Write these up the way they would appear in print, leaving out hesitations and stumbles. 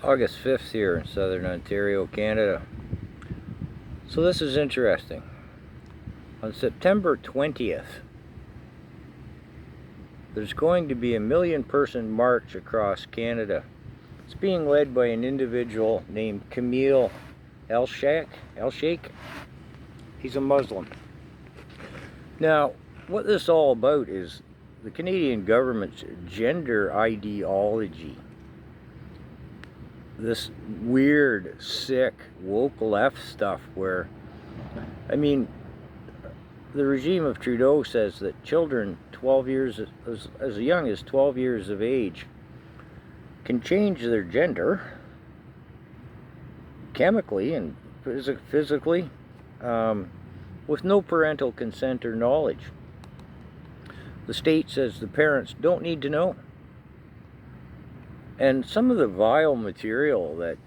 August 5th here in southern Ontario, Canada. So this is interesting. On September 20th, there's going to be a 1,000,000-person march across Canada. It's being led by an individual named Camille El-Sheikh. He's a Muslim. Now, what this is all about is the Canadian government's gender ideology. This weird, sick, woke left stuff where, I mean, the regime of Trudeau says that children 12 years, as young as 12 years of age, can change their gender chemically and physically with no parental consent or knowledge. The state says the parents don't need to know. And some of the vile material, that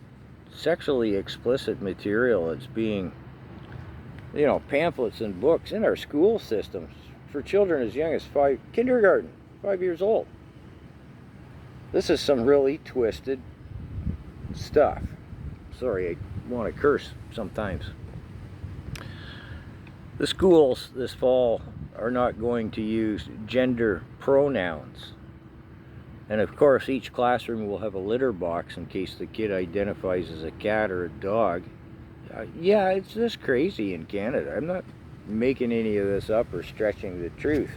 sexually explicit material that's being, pamphlets and books in our school systems for children as young as kindergarten, 5 years old. This is some really twisted stuff. Sorry, I want to curse sometimes. The schools this fall are not going to use gender pronouns. And of course, each classroom will have a litter box in case the kid identifies as a cat or a dog. Yeah, it's just crazy in Canada. I'm not making any of this up or stretching the truth.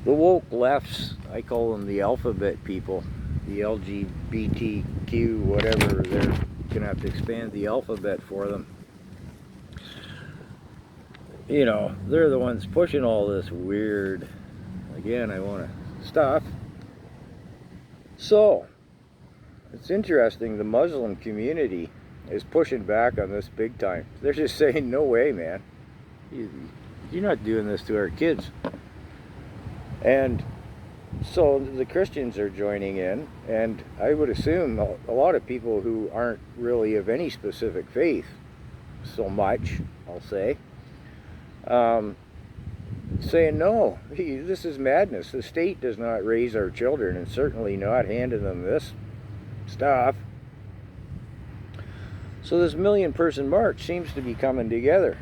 The woke lefts, I call them the alphabet people, the LGBTQ, whatever, they're going to have to expand the alphabet for them. They're the ones pushing all this weird, again, I want to stop. So, it's interesting, the Muslim community is pushing back on this big time. They're just saying, no way, man. You're not doing this to our kids. And so the Christians are joining in, and I would assume a lot of people who aren't really of any specific faith so much, I'll say, saying, no, this is madness. The state does not raise our children, and certainly not handing them this stuff. So this 1,000,000-person march seems to be coming together.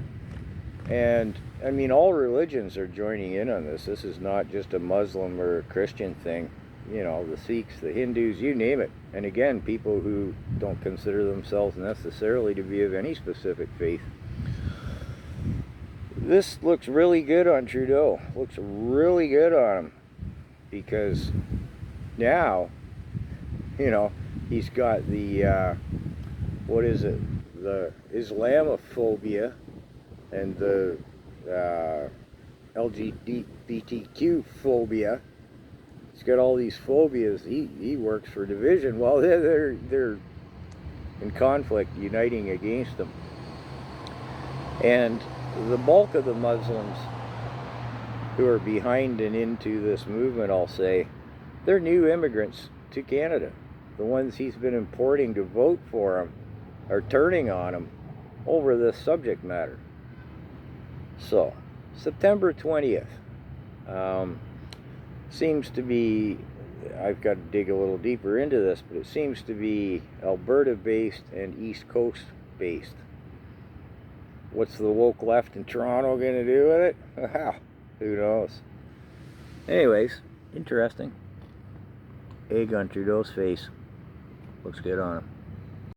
And, I mean, all religions are joining in on this. This is not just a Muslim or a Christian thing. The Sikhs, the Hindus, you name it. And again, people who don't consider themselves necessarily to be of any specific faith. This looks really good on Trudeau. Looks really good on him. Because now, he's got the, what is it? The Islamophobia and the LGBTQ phobia. He's got all these phobias. He works for division. Well, they're in conflict, uniting against them. And the bulk of the Muslims who are behind and into this movement, I'll say, they're new immigrants to Canada. The ones he's been importing to vote for him are turning on him over this subject matter. So, September 20th seems to be, I've got to dig a little deeper into this, but it seems to be Alberta-based and East Coast-based. What's the woke left in Toronto going to do with it? Who knows? Anyways, interesting. Egg on Trudeau's face. Looks good on him.